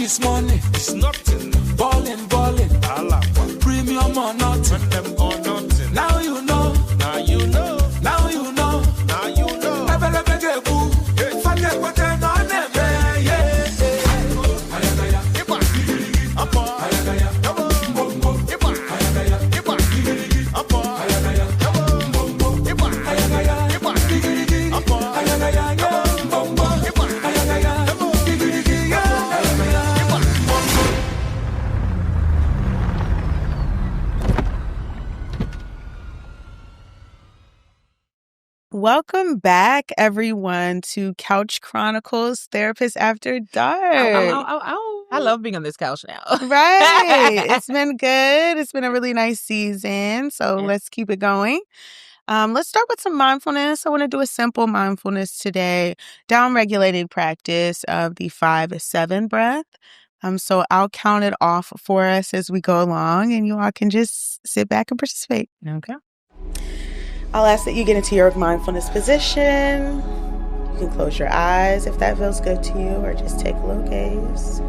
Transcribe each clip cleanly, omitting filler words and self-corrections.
is money. It's nothing. Ballin'. Premium or nothing. When them or nothing. Now you know. Now you know. Now you know. Now you know. Forget what I know. Yeah. Iba. Apa. Yabo. Iba. Iba. Apa. Yabo. Iba. Iba. Apa. Welcome back, everyone, to Couch Chronicles Therapist After Dark. I love being on this couch now. Right. It's been good. It's been a really nice season. So let's keep it going. Let's start with some mindfulness. I want to do a simple mindfulness today, down-regulated practice of the 5-7 breath. So I'll count it off for us as we go along, and you all can just sit back and participate. Okay. I'll ask that you get into your mindfulness position. You can close your eyes if that feels good to you, or just take a low gaze.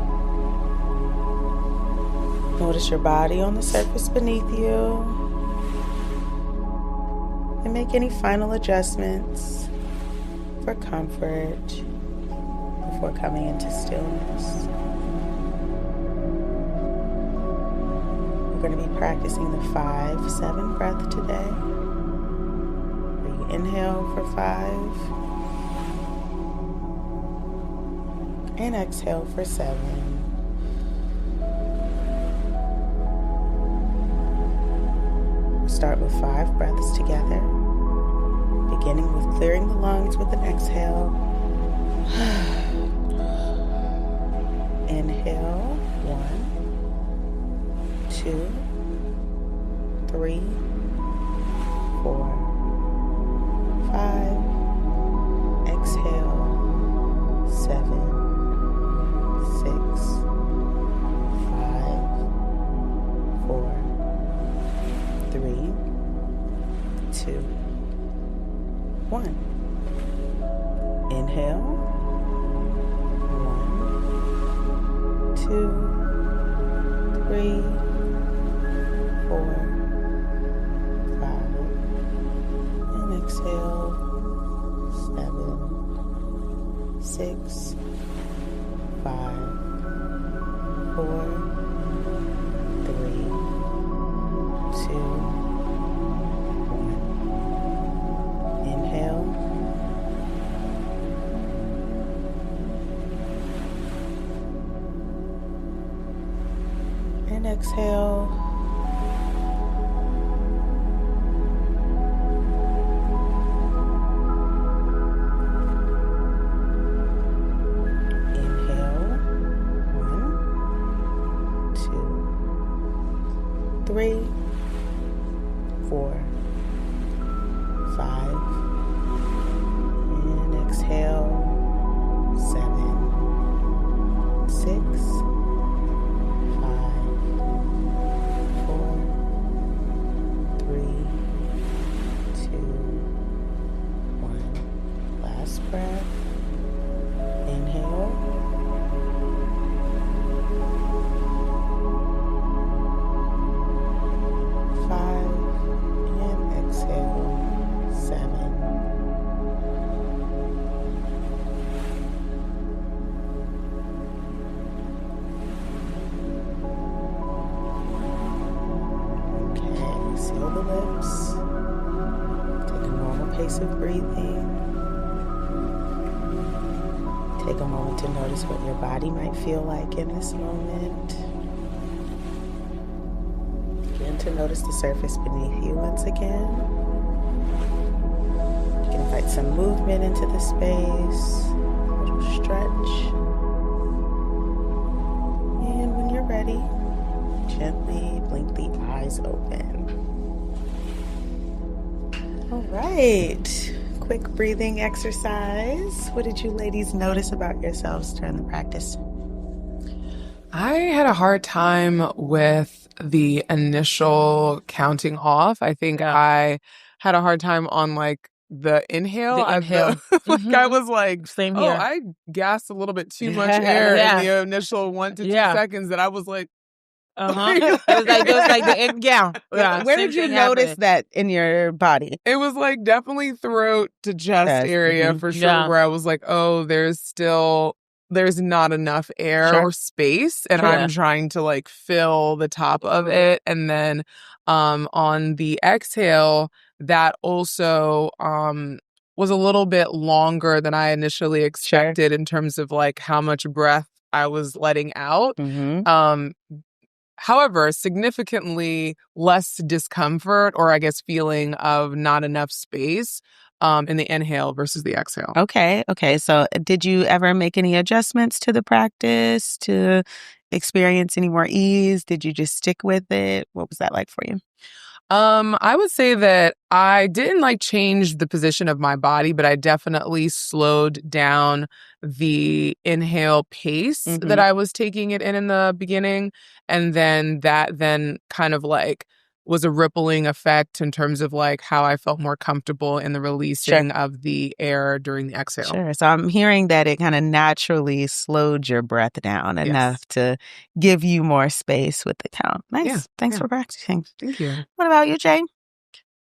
Notice your body on the surface beneath you. And make any final adjustments for comfort before coming into stillness. We're going to be practicing the 5-7 breath today. Inhale for 5 and exhale for 7. We'll start with 5 breaths together, beginning with clearing the lungs with an exhale. Inhale, 1, 2, 3, 4. 5, exhale, 7, 6, 5, 4, 3, 2, 1. Inhale, 1, 2, 3, 4, 5, and exhale. 6, 5, 4, 3, 2, 1. Inhale. And exhale. Three, 4, 5, and exhale, 7, 6, 5, 4, 3, 2, 1. Last breath. Inhale. Seal the lips. Take a normal pace of breathing. Take a moment to notice what your body might feel like in this moment. Begin to notice the surface beneath you once again. You can invite some movement into the space, a little stretch. And when you're ready, gently blink the eyes open. All right, quick breathing exercise. What did you ladies notice about yourselves during the practice? I had a hard time with the initial counting off. I think I had a hard time on like the inhale. The inhale. I was like, Same oh, here. I gasped a little bit too much air Yeah. in the initial 1 to 2 Yeah. seconds that I was like, It was like the yeah. Where same did you thing notice happening. that in your body? it was like definitely throat to chest Chest, area mhm. for sure, Yeah. where I was like, oh, there's not enough air Sure. or space, and Sure. I'm trying to like fill the top of it. And then on the exhale, that also was a little bit longer than I initially expected in terms of like how much breath I was letting out. Mm-hmm. However, significantly less discomfort, or I guess feeling of not enough space in the inhale versus the exhale. Okay. So did you ever make any adjustments to the practice to experience any more ease? Did you just stick with it? What was that like for you? I would say that I didn't like change the position of my body, but I definitely slowed down the inhale pace that I was taking it in the beginning. And then that then kind of like was a rippling effect in terms of like how I felt more comfortable in the releasing of the air during the exhale. Sure. So I'm hearing that it kind of naturally slowed your breath down enough to give you more space with the count. Nice. Yeah, Thanks for practicing. Thank you. What about you, Jay?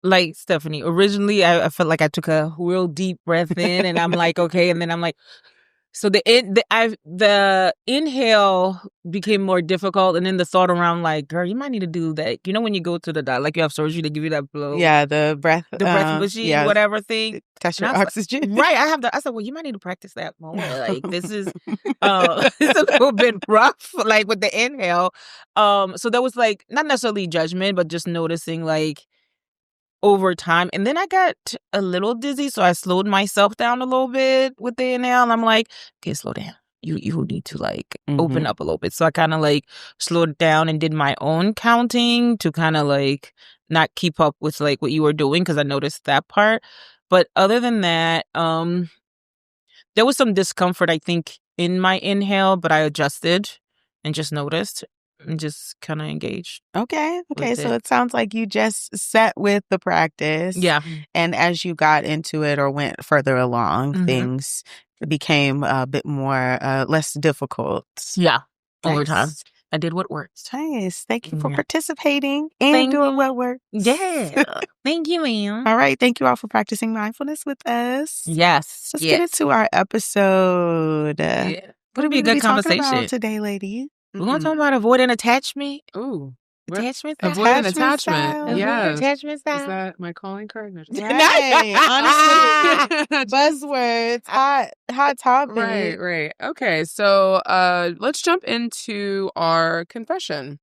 Like Stephanie, originally I felt like I took a real deep breath in, and I'm like, okay, and then I'm like, so the inhale became more difficult, and then the thought around like, girl, you might need to do that. You know, when you go to the doctor, like you have surgery, they give you that blow, Yeah, the breath machine, whatever thing, test And your I was oxygen. right. I said, well, you might need to practice that more. Like this is, it's a little bit rough, like with the inhale. So there was like not necessarily judgment, but just noticing like over time. And then I got a little dizzy, so I slowed myself down a little bit with the inhale. And I'm like, okay, slow down. You need to like open up a little bit. So I kind of like slowed down and did my own counting to kind of like not keep up with like what you were doing, because I noticed that part. But other than that, there was some discomfort, I think, in my inhale, but I adjusted and just noticed and just kind of engaged. Okay. with So it. it sounds like you just set with the practice. Yeah. And as you got into it or went further along, things became a bit more, less difficult. Yeah. Over Nice. time. I did what worked. Nice. Thank you for Yeah. participating and Thank doing you. what works. Yeah. Thank you, ma'am. All right. Thank you all for practicing mindfulness with us. Yes. Let's get into our episode. Yeah. What are It'll be we a going to good be talking about conversation. today, lady? We're going to talk about avoidant attachment. Ooh. What? Attachment style. Avoidant Attachment attachment. style. Avoidant Yes. attachment style. Is that my calling card? No, just- Right. Honestly, buzzwords, hot topic. Right. Okay, so let's jump into our confession.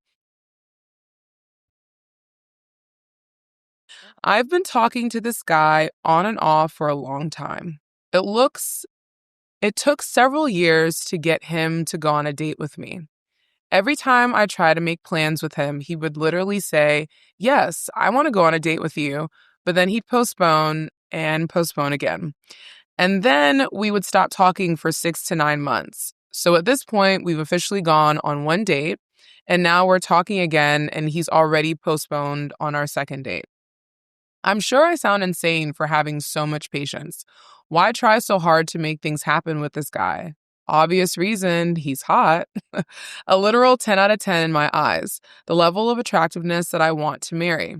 I've been talking to this guy on and off for a long time. It took several years to get him to go on a date with me. Every time I try to make plans with him, he would literally say, yes, I want to go on a date with you, but then he'd postpone and postpone again. And then we would stop talking for 6 to 9 months. So at this point, we've officially gone on one date, and now we're talking again, and he's already postponed on our second date. I'm sure I sound insane for having so much patience. Why try so hard to make things happen with this guy? Obvious reason, he's hot. A literal 10 out of 10 in my eyes. The level of attractiveness that I want to marry.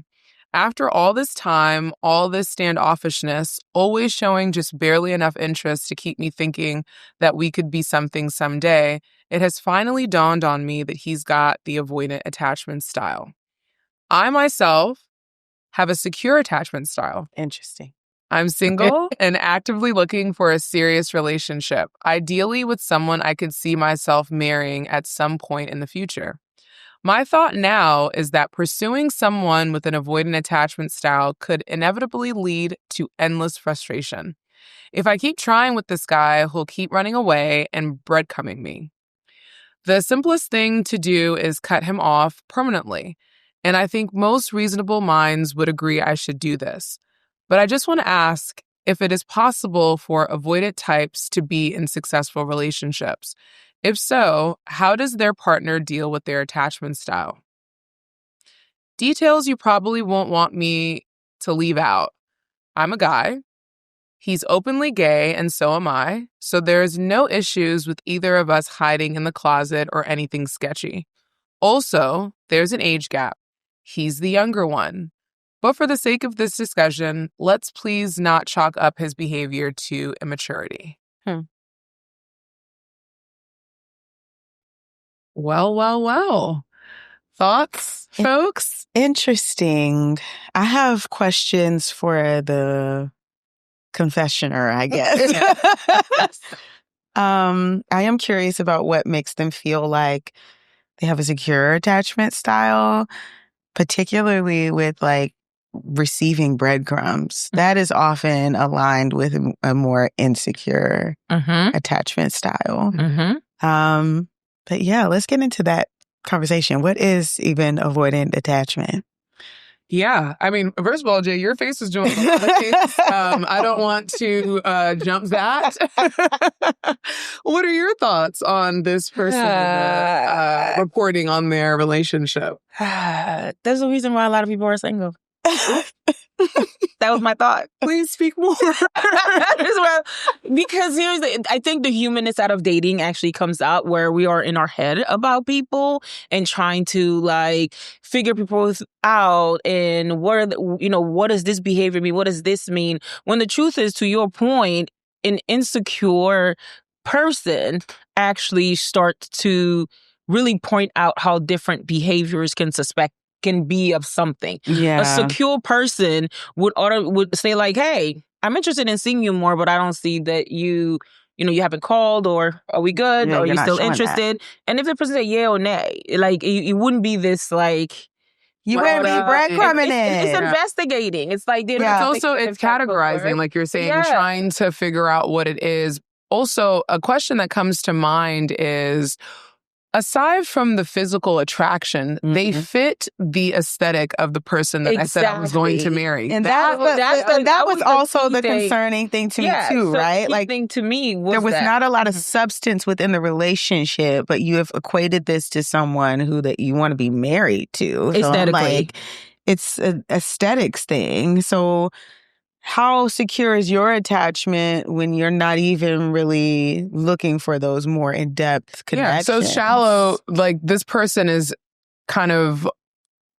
After all this time, all this standoffishness, always showing just barely enough interest to keep me thinking that we could be something someday, it has finally dawned on me that he's got the avoidant attachment style. I myself have a secure attachment style. Interesting. I'm single and actively looking for a serious relationship, ideally with someone I could see myself marrying at some point in the future. My thought now is that pursuing someone with an avoidant attachment style could inevitably lead to endless frustration. If I keep trying with this guy, he'll keep running away and breadcrumbing me. The simplest thing to do is cut him off permanently, and I think most reasonable minds would agree I should do this. But I just want to ask if it is possible for avoidant types to be in successful relationships. If so, how does their partner deal with their attachment style? Details you probably won't want me to leave out. I'm a guy. He's openly gay, and so am I. So there's no issues with either of us hiding in the closet or anything sketchy. Also, there's an age gap. He's the younger one. But for the sake of this discussion, let's please not chalk up his behavior to immaturity. Well. Thoughts, folks? Interesting. I have questions for the confessioner, I guess. I am curious about what makes them feel like they have a secure attachment style, particularly with like receiving breadcrumbs. That is often aligned with a more insecure attachment style. But yeah, let's get into that conversation. What is even avoidant attachment? Yeah. I mean, first of all, Jay, your face is doing a lot of things. I don't want to jump that. What are your thoughts on this person reporting on their relationship? There's a reason why a lot of people are single. That was my thought. Please speak more. Because I think the humanness out of dating actually comes out where we are in our head about people and trying to like figure people out and what does this behavior mean? What does this mean? When the truth is, to your point, an insecure person actually starts to really point out how different behaviors can be of something. Yeah. A secure person would say like, hey, I'm interested in seeing you more, but I don't see that you haven't called, or are we good? Yeah, or are you're you not still showing interested? And if the person said yeah or nay, like it wouldn't be this like, you wouldn't be breadcrumbing it's investigating. It's like it's categorizing, like you're saying, trying to figure out what it is. Also, a question that comes to mind is, aside from the physical attraction, they fit the aesthetic of the person that I said I was going to marry. And that was also the concerning thing to me too, right? Like, thing to me was there was not a lot of substance within the relationship, but you have equated this to someone that you want to be married to. Aesthetically. So it's an aesthetics thing. So how secure is your attachment when you're not even really looking for those more in-depth connections? Yeah, so shallow, like this person is kind of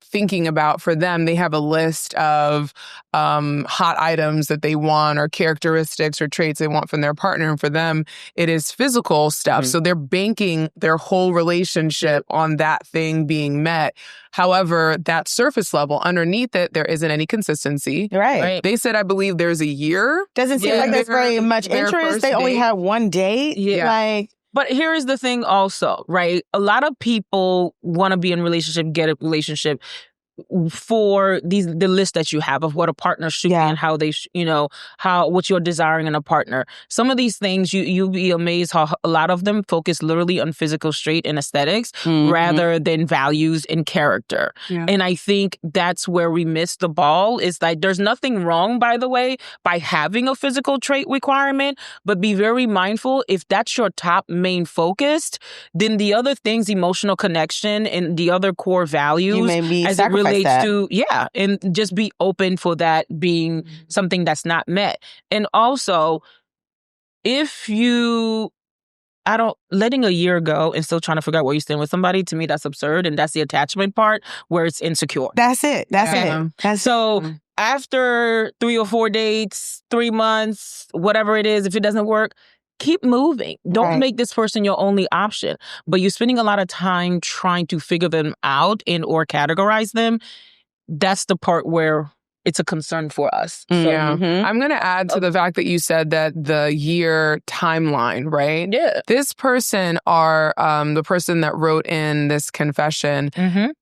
thinking about, for them, they have a list of hot items that they want, or characteristics or traits they want from their partner. And for them, it is physical stuff. So they're banking their whole relationship on that thing being met. However, that surface level, underneath it, there isn't any consistency. Right. They said, I believe there's a year. Doesn't seem like there's very much interest. They only had one date. Yeah. But here is the thing also, right? A lot of people want to be in a relationship, get a relationship for the list that you have of what a partner should be and how they, what you're desiring in a partner. Some of these things, you'll be amazed how a lot of them focus literally on physical trait and aesthetics rather than values and character. Yeah. And I think that's where we miss the ball. Is like, there's nothing wrong, by the way, by having a physical trait requirement, but be very mindful. If that's your top main focus, then the other things, emotional connection and the other core values, you may be as it relates to, and just be open for that being something that's not met. And also, if you letting a year go and still trying to figure out where you stand with somebody, to me, that's absurd. And that's the attachment part where it's insecure. That's it. So after 3 or 4 dates, 3 months, whatever it is, if it doesn't work, keep moving. Don't make this person your only option. But you're spending a lot of time trying to figure them out or categorize them. That's the part where it's a concern for us. I'm going to add to the fact that you said that the year timeline, right? Yeah. This person, the person that wrote in this confession,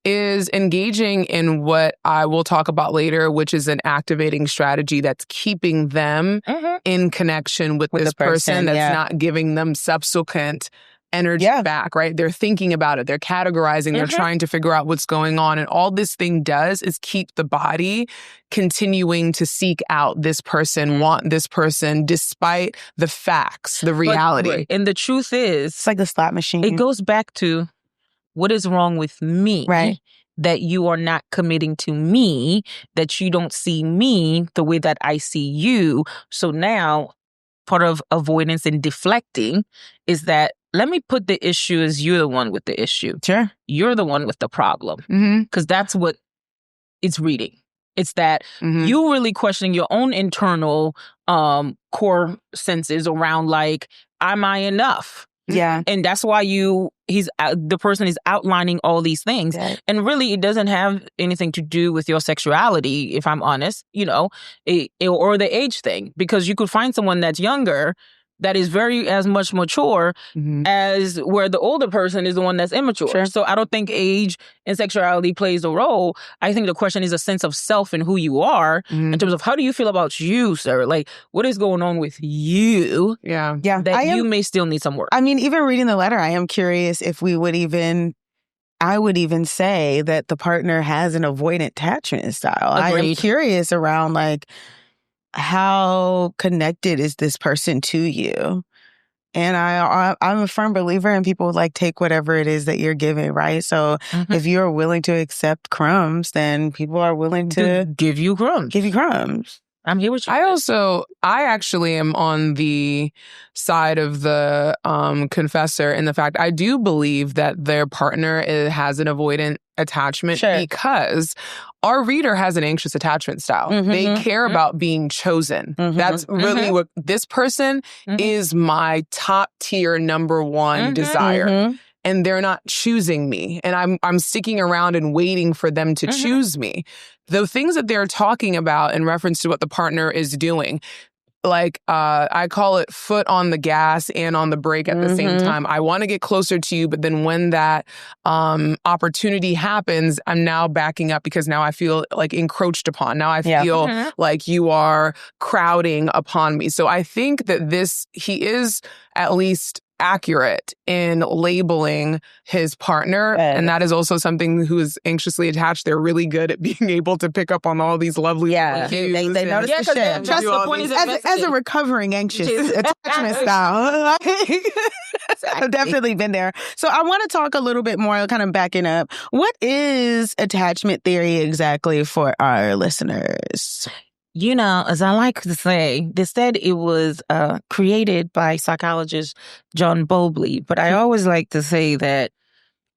is engaging in what I will talk about later, which is an activating strategy that's keeping them in connection with this person that's not giving them subsequent energy back, right? They're thinking about it. They're categorizing. They're trying to figure out what's going on. And all this thing does is keep the body continuing to seek out this person, want this person, despite the facts, the reality. And the truth is, it's like a slot machine. It goes back to what is wrong with me. Right. that you are not committing to me, that you don't see me the way that I see you. So now part of avoidance and deflecting is that let me put the issue as you're the one with the issue. Sure. You're the one with the problem. Because that's what it's reading. It's that you really questioning your own internal core senses around like, am I enough? Yeah. And that's why the person is outlining all these things. Yeah. And really, it doesn't have anything to do with your sexuality, if I'm honest, or the age thing. Because you could find someone that's younger that is very as much mature as where the older person is the one that's immature. Sure. So I don't think age and sexuality plays a role. I think the question is a sense of self and who you are in terms of how do you feel about you, sir? Like, what is going on with you? Yeah. Yeah. That you may still need some work. I mean, even reading the letter, I am curious if I would even say that the partner has an avoidant attachment style. I am Agreed. curious around like, how connected is this person to you? And I'm a firm believer in people like take whatever it is that you're giving, right? So if you're willing to accept crumbs, then people are willing to give you crumbs. give you crumbs. I'm here with you. I actually am on the side of the confessor in the fact I do believe that their partner has an avoidant attachment because our reader has an anxious attachment style. They care about being chosen. That's really what this person is my top tier number one desire. And they're not choosing me. And I'm sticking around and waiting for them to choose me. The things that they're talking about in reference to what the partner is doing, like I call it foot on the gas and on the brake at the same time. I want to get closer to you, but then when that opportunity happens, I'm now backing up because now I feel like encroached upon. Now I feel like you are crowding upon me. So I think that he is at least accurate in labeling his partner. And that is also something who is anxiously attached. They're really good at being able to pick up on all these lovely they notice the shit. Just the point is as a recovering anxious attachment style, I've definitely been there. So I want to talk a little bit more, kind of backing up. What is attachment theory exactly for our listeners? As I like to say, they said it was created by psychologist John Bowlby, but I always like to say that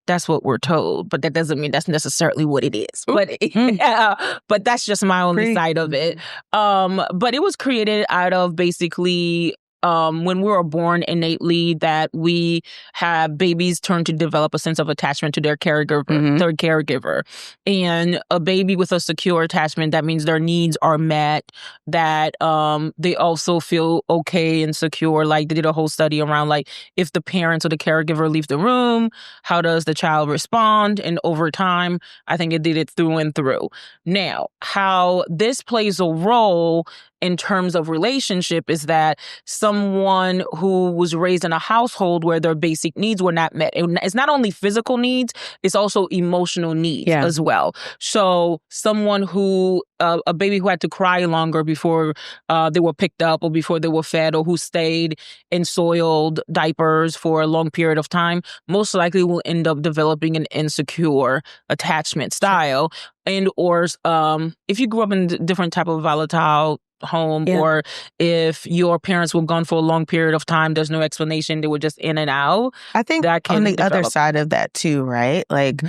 that's what we're told, but that doesn't mean that's necessarily what it is. But that's just my only side of it. But it was created out of basically when we were born innately that we have babies turn to develop a sense of attachment to their caregiver. And a baby with a secure attachment, that means their needs are met, that they also feel okay and secure. Like they did a whole study around like if the parents or the caregiver leave the room, how does the child respond? And over time, I think it did it through and through. Now, how this plays a role in terms of relationship is that someone who was raised in a household where their basic needs were not met. It's not only physical needs, it's also emotional needs as well. So someone who, a baby who had to cry longer before they were picked up or before they were fed, or who stayed in soiled diapers for a long period of time, most likely will end up developing an insecure attachment style. And or if you grew up in different type of volatile home, or if your parents were gone for a long period of time, there's no explanation, they were just in and out. I think that can on the develop. other side of that too, right? Like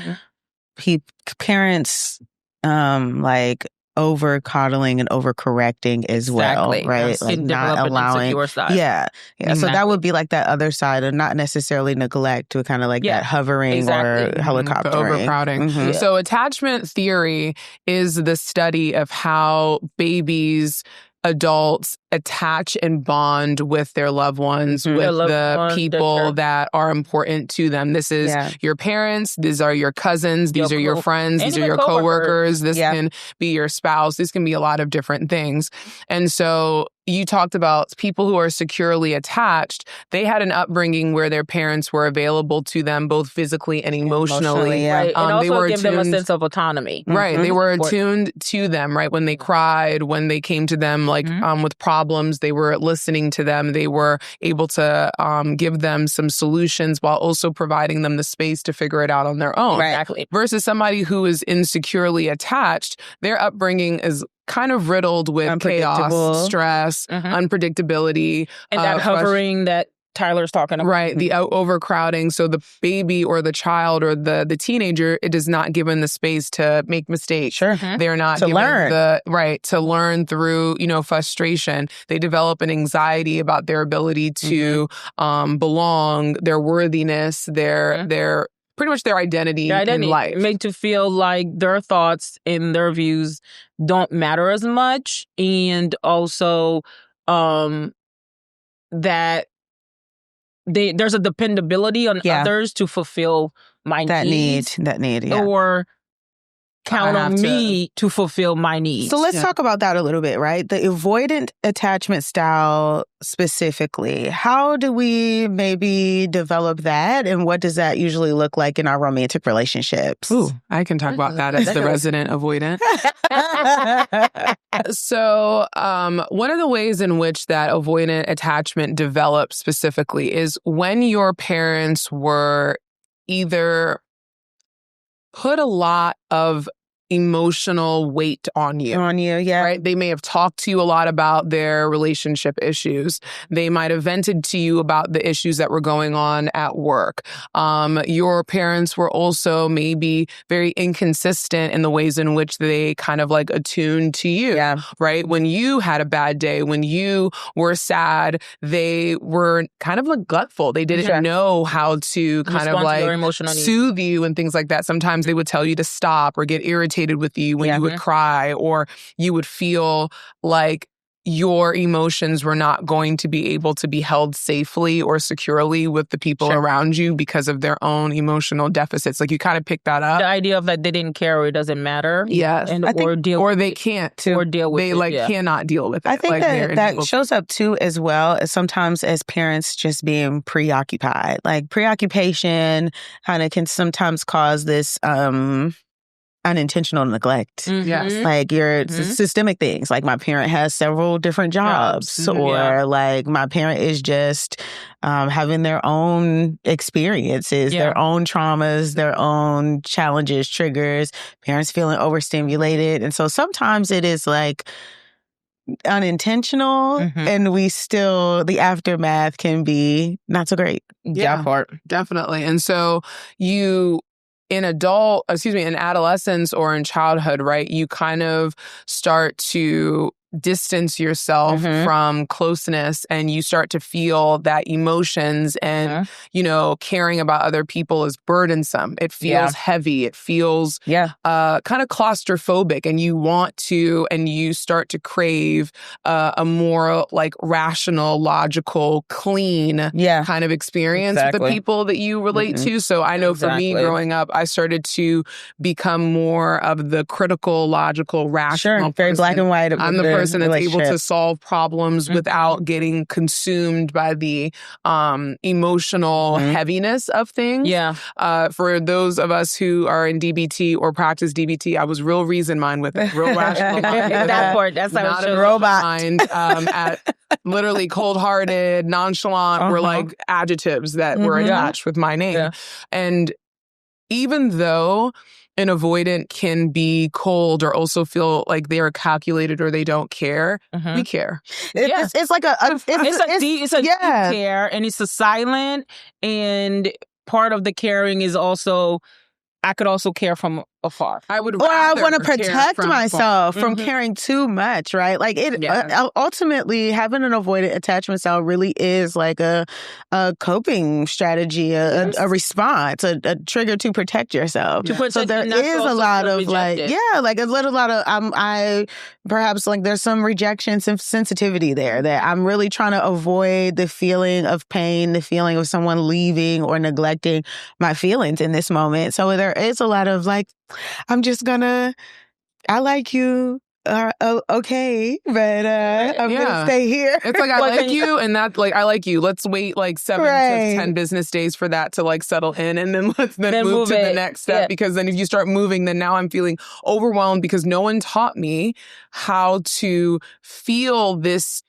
parents like over coddling and over correcting as well, right? Yes. Like Can not develop an allowing insecure side. So that would be like that other side of not necessarily neglect, to kind of like that hovering or helicoptering. Overcrowding. So attachment theory is the study of how babies, adults attach and bond with their loved ones, with the people that are important to them. This is your parents, these are your cousins, these are your friends, these are your coworkers, this can be your spouse, this can be a lot of different things. And so you talked about people who are securely attached, they had an upbringing where their parents were available to them both physically and emotionally. yeah. Right. And They also were give them a attuned- sense of autonomy. Right. They were Support. attuned to them, right? When they cried, when they came to them with problems, they were listening to them. They were able to give them some solutions while also providing them the space to figure it out on their own. Right. Exactly. Versus somebody who is insecurely attached, their upbringing is kind of riddled with Unpredictable. chaos, stress, unpredictability. And that hovering that Tyler's talking about. Right. The overcrowding. So the baby or the child or the teenager, it is not given the space to make mistakes. Sure. They're not To given learn. to learn through, frustration. They develop an anxiety about their ability to belong, their worthiness, their pretty much their identity in life. Made to feel like their thoughts and their views don't matter as much. And also that there's a dependability on others to fulfill my needs. That need, yeah. Or count on me to fulfill my needs. So let's talk about that a little bit, right? The avoidant attachment style specifically. How do we maybe develop that? And what does that usually look like in our romantic relationships? Ooh, I can talk about that as the resident avoidant. So one of the ways in which that avoidant attachment develops specifically is when your parents were either put a lot of emotional weight on you. Right? They may have talked to you a lot about their relationship issues. They might have vented to you about the issues that were going on at work. Your parents were also maybe very inconsistent in the ways in which they kind of attuned to you. Right? When you had a bad day, when you were sad, they were kind of neglectful. They didn't know how to kind of soothe you and things like that. Sometimes they would tell you to stop or get irritated with you when you would cry, or you would feel like your emotions were not going to be able to be held safely or securely with the people around you because of their own emotional deficits. You kind of pick that up. The idea of that they didn't care or it doesn't matter. Yes. Or they can't too. Or deal with it. They cannot deal with it. I think that shows up too as well as sometimes as parents just being preoccupied. Preoccupation kind of can sometimes cause this unintentional neglect. Yes. Your systemic things. My parent has several different jobs, or my parent is just having their own experiences, their own traumas, their own challenges, triggers, parents feeling overstimulated. And so sometimes it is unintentional, and we still, the aftermath can be not so great. Definitely. And so in adolescence or in childhood, right, you kind of start to distance yourself from closeness, and you start to feel that emotions and, caring about other people is burdensome. It feels heavy. It feels kind of claustrophobic, and you start to crave a more rational, logical, clean kind of experience with the people that you relate to. So I know for me growing up, I started to become more of the critical, logical, rational very person. black and white. I'm the person that's able to solve problems without getting consumed by the emotional heaviness of things. For those of us who are in DBT or practice DBT, I was real reason mind with it, real rational mind. That part, that's how not it a robot mind. At literally cold-hearted, nonchalant were adjectives that were attached with my name. And even though an avoidant can be cold or also feel like they are calculated or they don't care, we care. It's a deep care, and it's a silent, and part of the caring is also, I could also care from afar. I would I want to protect myself from caring too much, right? Ultimately, having an avoidant attachment style really is a coping strategy, a response, a trigger to protect yourself. So there is a lot of perhaps there's some rejection, some sensitivity there that I'm really trying to avoid the feeling of pain, the feeling of someone leaving or neglecting my feelings in this moment. So there is a lot of I like you. okay, but I'm gonna stay here. It's like, I like you, and that, like, I like you. Let's wait like 7 to 10 business days for that to like settle in, and then let's move to the next step. Yeah. Because then if you start moving, then now I'm feeling overwhelmed because no one taught me how to feel this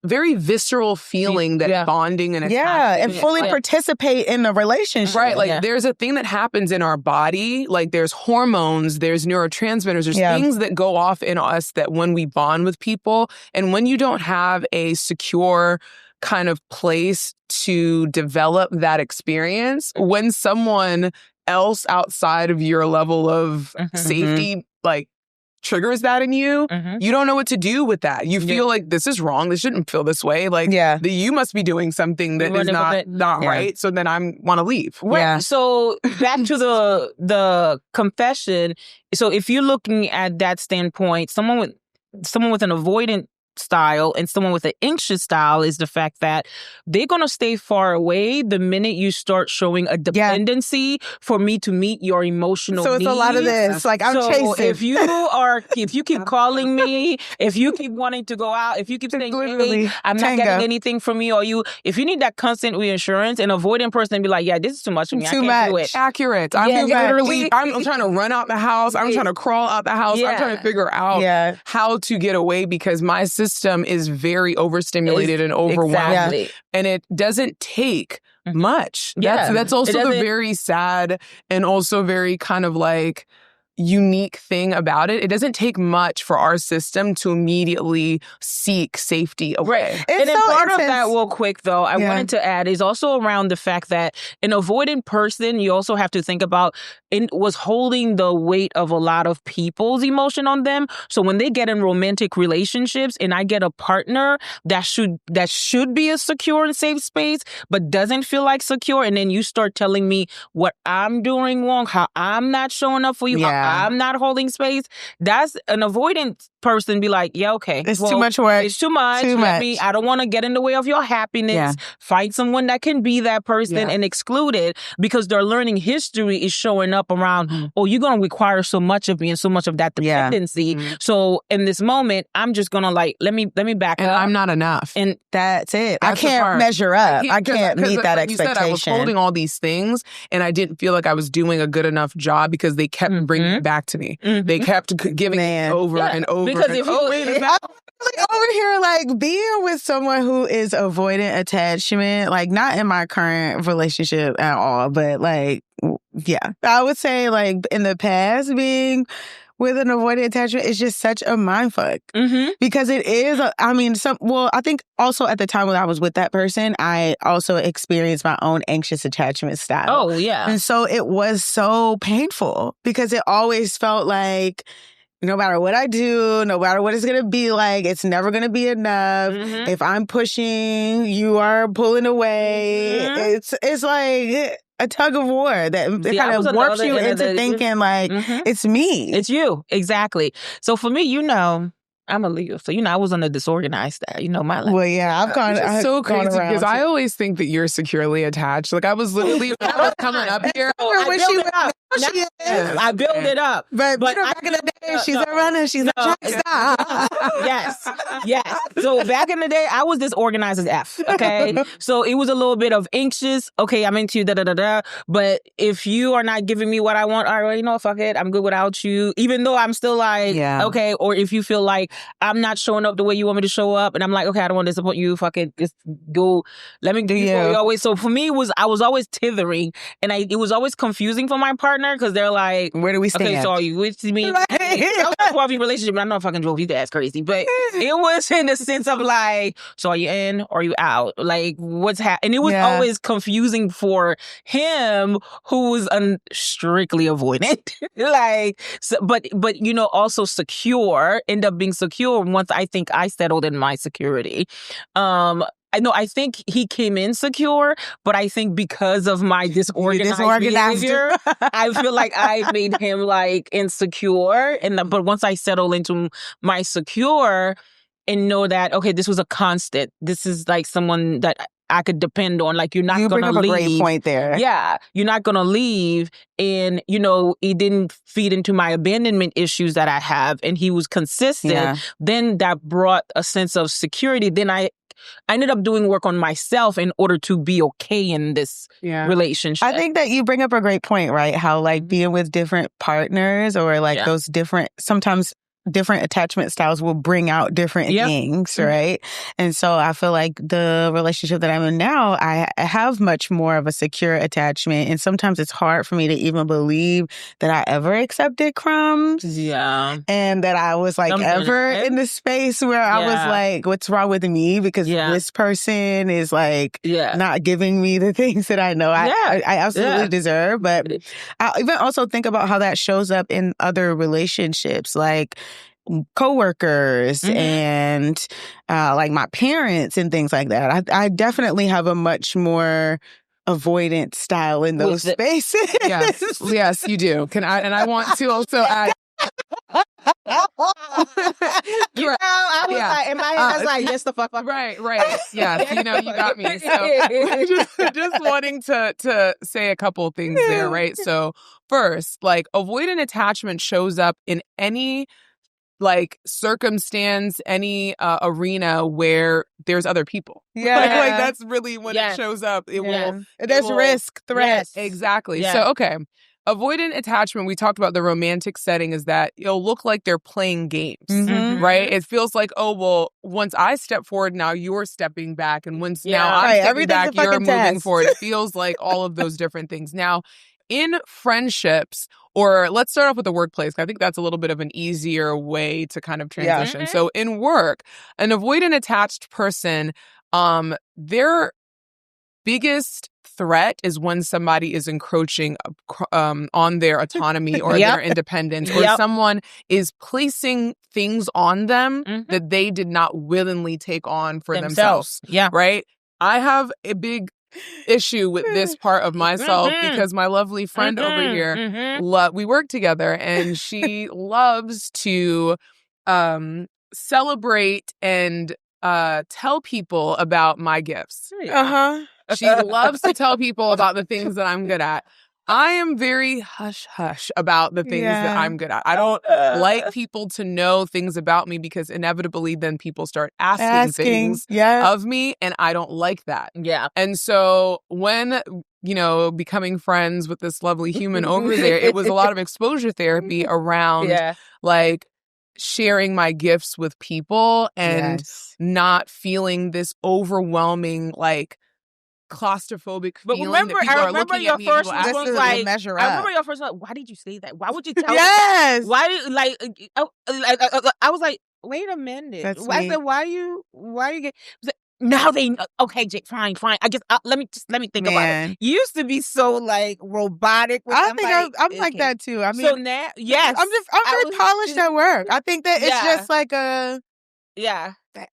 very visceral feeling that bonding and attachment. And fully participate in the relationship. Right. Like there's a thing that happens in our body. Like there's hormones, there's neurotransmitters, there's things that go off in us that when we bond with people, and when you don't have a secure kind of place to develop that experience, when someone else outside of your level of safety, like, triggers that in you, you don't know what to do with that. You feel like this is wrong. This shouldn't feel this way. Like you must be doing something that is not right. So then I want to leave. Right. Yeah. So back to the confession. So if you're looking at that standpoint, someone with an avoidant style and someone with an anxious style is the fact that they're going to stay far away the minute you start showing a dependency for me to meet your emotional needs. So it's a lot of this. Like, I'm chasing. If you keep calling me, if you keep wanting to go out, if you keep saying, hey, I'm not getting anything from you, or if you need that constant reassurance, an avoidant person be like, yeah, this is too much for me. I can't do it. Accurate. I'm literally, I'm trying to run out the house. I'm trying to crawl out the house. I'm trying to figure out how to get away because my system is very overstimulated and overwhelmed. Exactly. And it doesn't take much. That's also the very sad and also very kind of like unique thing about it. It doesn't take much for our system to immediately seek safety away. Right. And then part of that real quick, though, I wanted to add is also around the fact that an avoidant person, you also have to think about, was holding the weight of a lot of people's emotion on them. So when they get in romantic relationships and I get a partner that should be a secure and safe space, but doesn't feel like secure, and then you start telling me what I'm doing wrong, how I'm not showing up for you, how I'm not holding space, that's an avoidant person be like, yeah, okay. It's too much work. It's too much. I don't want to get in the way of your happiness. Yeah. Find someone that can be that person and exclude it because their learning history is showing up around, oh, you're going to require so much of me and so much of that dependency. So in this moment, I'm just going to like, let me back and up. I'm not enough. And that's it. I can't measure up. I can't meet that like expectation. You said, I was holding all these things and I didn't feel like I was doing a good enough job because they kept bringing it back to me. They kept giving it over and over. Because if I'm over here like being with someone who is avoidant attachment, like not in my current relationship at all, but like, I would say like in the past being with an avoidant attachment is just such a mindfuck because it is. I think also at the time when I was with that person, I also experienced my own anxious attachment style. Oh yeah, and so it was so painful because it always felt like, no matter what I do, no matter what it's going to be like, it's never going to be enough. If I'm pushing, you are pulling away. It's like a tug of war that kind of warps you into thinking like, it's me. It's you. Exactly. So for me, I'm a Leo, so I was on the disorganized side. My life. Well, yeah, I've so crazy because I always think that you're securely attached. Like I was literally when I was coming up here. I built it up, but back in the day, she's a runner. She's a track star. Yes. So back in the day, I was disorganized as F. Okay, so it was a little bit of anxious. Okay, I'm into you, But if you are not giving me what I want, all right, fuck it, I'm good without you. Even though I'm still like, okay. Or if you feel like I'm not showing up the way you want me to show up, and I'm like, okay, I don't want to disappoint you. Fuck it, just go. Let me do you. Always. So for me, I was always tithering, and it was always confusing for my partner because they're like, where do we stand? Okay, so are you with me? I was in a 12-year relationship, but I'm not fucking drove you ass crazy. But it was in the sense of like, so are you in or are you out? Like, what's happening? And it was always confusing for him, who was strictly avoidant. Like, so, but also secure. End up being secure once I think I settled in my security. I think he came in secure, but I think because of my disorganized behavior, I feel like I made him like insecure. But once I settle into my secure and know that, okay, this was a constant. This is like someone that I could depend on. Like, you're not You going bring to up a leave. great point there. Yeah, you're not going to leave. And, it didn't feed into my abandonment issues that I have. And he was consistent. Yeah. Then that brought a sense of security. Then I ended up doing work on myself in order to be okay in this relationship. I think that you bring up a great point, right? How like being with different partners or like those sometimes different attachment styles will bring out different things, right? And so I feel like the relationship that I'm in now, I have much more of a secure attachment. And sometimes it's hard for me to even believe that I ever accepted crumbs. Yeah. And that I was like ever in the space where I was like, what's wrong with me? Because this person is like not giving me the things that I know I absolutely deserve. But I even also think about how that shows up in other relationships, like coworkers and like my parents and things like that. I definitely have a much more avoidant style in those spaces. Yes, you do. I want to also add. I was like, in my head, I was like, yes, the fuck. Right. Yes, you got me. So just wanting to say a couple things there, right? So first, like, avoidant attachment shows up in any like circumstance, any arena where there's other people. Yeah. Like that's really when it shows up. There's risk, threat. Exactly. Yeah. So, okay. Avoidant attachment, we talked about the romantic setting, is that it'll look like they're playing games, right? It feels like, oh, well, once I step forward, now you're stepping back. And once now I'm stepping back, you're moving forward. It feels like all of those different things. Now, in friendships, or let's start off with the workplace. I think that's a little bit of an easier way to kind of transition. Yeah. So in work, an avoidant attached person, their biggest threat is when somebody is encroaching on their autonomy or their independence, or someone is placing things on them that they did not willingly take on for themselves. Yeah. Right? I have a big issue with this part of myself because my lovely friend over here, we work together, and she loves to celebrate and tell people about my gifts. She loves to tell people about the things that I'm good at. I am very hush-hush about the things that I'm good at. I don't like people to know things about me because inevitably then people start asking things of me, and I don't like that. Yeah. And so when, becoming friends with this lovely human over there, it was a lot of exposure therapy around like sharing my gifts with people and not feeling this overwhelming, like, claustrophobic feeling that people are looking at me. But remember your first was like, I remember your first one, why did you say that? Why would you tell me? Why did, like, I was like, wait a minute. I said, why you get, now they know. Okay, Jake, fine. I guess let me think about it. You used to be so like robotic. I'm like that too. I mean, so now, I'm very polished at work. I think that it's just like a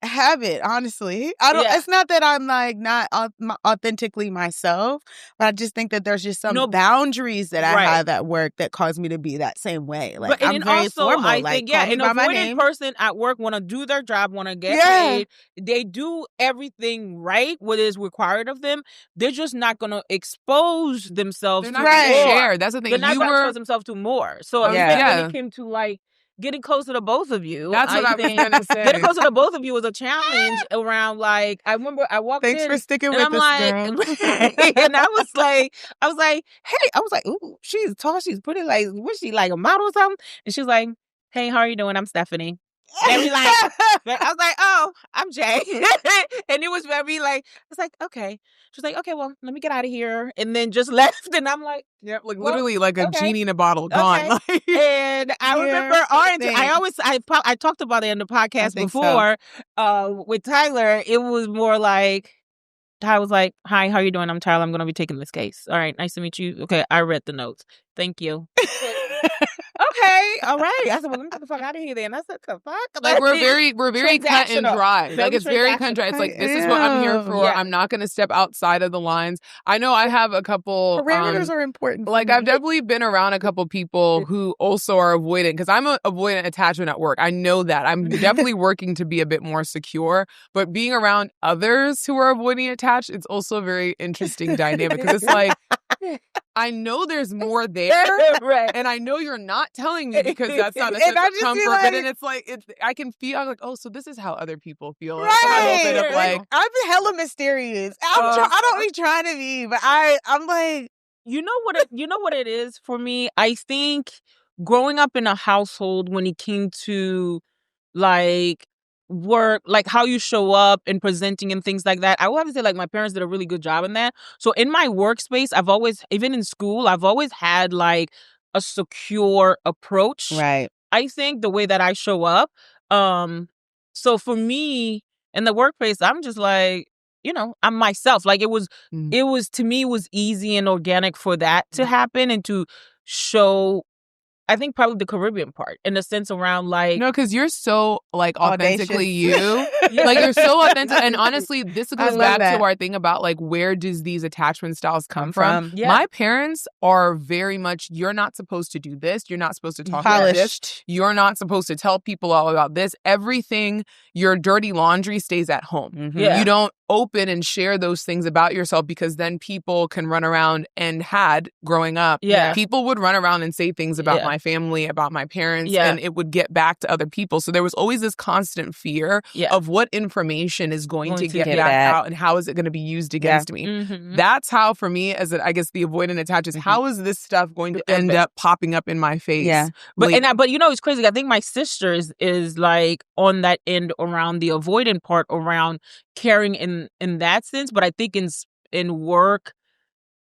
habit, honestly. It's not that I'm like not authentically myself, but I just think that there's just some boundaries that I have at work that cause me to be that same way. Like, I'm very formal. I like, think, an avoidant person at work want to do their job, want to get paid. They do everything right, what is required of them. They're just not going to expose themselves. They're not going to share. That's the thing. They're not going to expose themselves to more. So when it came to like getting closer to both of you. That's what I was going to say. Getting closer to both of you was a challenge around, like, I remember I walked in. Thanks for sticking with us, girl. And I was like, hey, ooh, she's tall, she's pretty. Like, was she like a model or something? And she was like, hey, how are you doing? I'm Stephanie. And we like, I was like, oh, I'm Jay. And it was very like, I was like, okay. She was like, okay, well, let me get out of here. And then just left. And I'm like, literally like a genie in a bottle, gone. Okay. And I remember I talked about it in the podcast before with Tyler. It was more like, I was like, hi, how are you doing? I'm Tyler. I'm going to be taking this case. All right. Nice to meet you. Okay. I read the notes. Thank you. Okay, all right. I said, well, let me get the fuck out of here then. I said, the fuck? Like we're very cut and Transactional. dry. Very Like it's very cut and dry. It's like this is what I'm here for. Yeah. I'm not gonna step outside of the lines. I know I have a couple Parameters are important. like for I've me. definitely been around a couple people who also are avoidant because I'm an avoidant attachment at work. I know that. I'm definitely working to be a bit more secure, but being around others who are avoiding attached, it's also a very interesting dynamic because it's like I know there's more there, Right. and I know you're not telling me because that's not a And sense I of just be comfort. like- But then it's like I can feel. I'm like, oh, so this is how other people feel. Like, Right. a little bit of like, I'm hella mysterious. I don't be trying to be, but I'm like, You know what it is for me? I think growing up in a household when it came to like work, like how you show up and presenting and things like that, I would have to say like my parents did a really good job in that. So in my workspace, I've always, even in school, I've always had like a secure approach. right. I think the way that I show up. So for me in the workplace, I'm just like, I'm myself. Like it was to me, it was easy and organic for that to happen and to show, I think probably the Caribbean part in the sense around like, no, because you're so like authentically you. Yeah. Like you're so authentic. And honestly, this I goes love back that. to our thing about like where does these attachment styles come from? Yeah. My parents are very much, you're not supposed to do this. You're not supposed to talk about this. Polished. You're not supposed to tell people all about this. Everything, your dirty laundry stays at home. Yeah. You don't open and share those things about yourself because then people can run around and had growing up. Yeah. People would run around and say things about Yeah. my family, about my parents, Yeah. and it would get back to other people. So there was always this constant fear Yeah. of what information is going to get get back back. out and how is it going to be used against me. Mhm. That's how, for me, I guess the avoidant attaches, how is this stuff going to end up popping up in my face? Yeah. But later? but it's crazy. I think my sister is like on that end around the avoidant part around caring in that sense. But I think in work,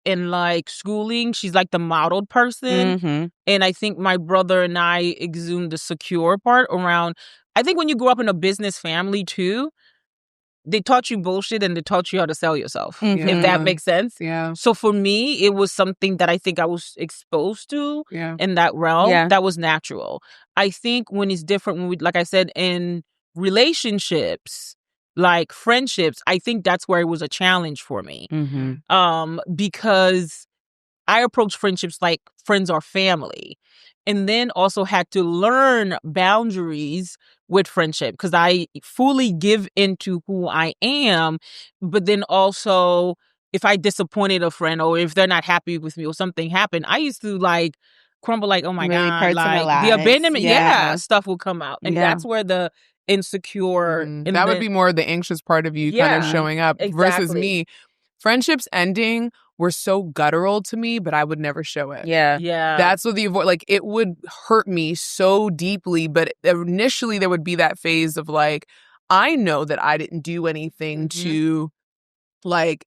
in like schooling, she's like the modeled person. Mm-hmm. And I think my brother and I exhumed the secure part around. I think when you grew up in a business family too, they taught you bullshit and they taught you how to sell yourself, if Mhm. that makes sense. Yeah. So for me, it was something that I think I was exposed to Yeah. in that realm. Yeah. That was natural. I think when it's different, when we, like I said, in relationships, like friendships, I think that's where it was a challenge for me. Mm-hmm. Because I approach friendships like friends or family, and then also had to learn boundaries with friendship because I fully give into who I am. But then also, if I disappointed a friend or if they're not happy with me or something happened, I used to like crumble like, oh my Really God, like the personalize. abandonment, Yeah. stuff will come out. And Yeah. that's where the insecure. and That would then- be more the anxious part of you kind of Yeah, showing up versus exactly. me. Friendships ending were so guttural to me, but I would never show it. Yeah. Yeah. That's what the avoid, like it would hurt me so deeply. But initially there would be that phase of like, I know that I didn't do anything to like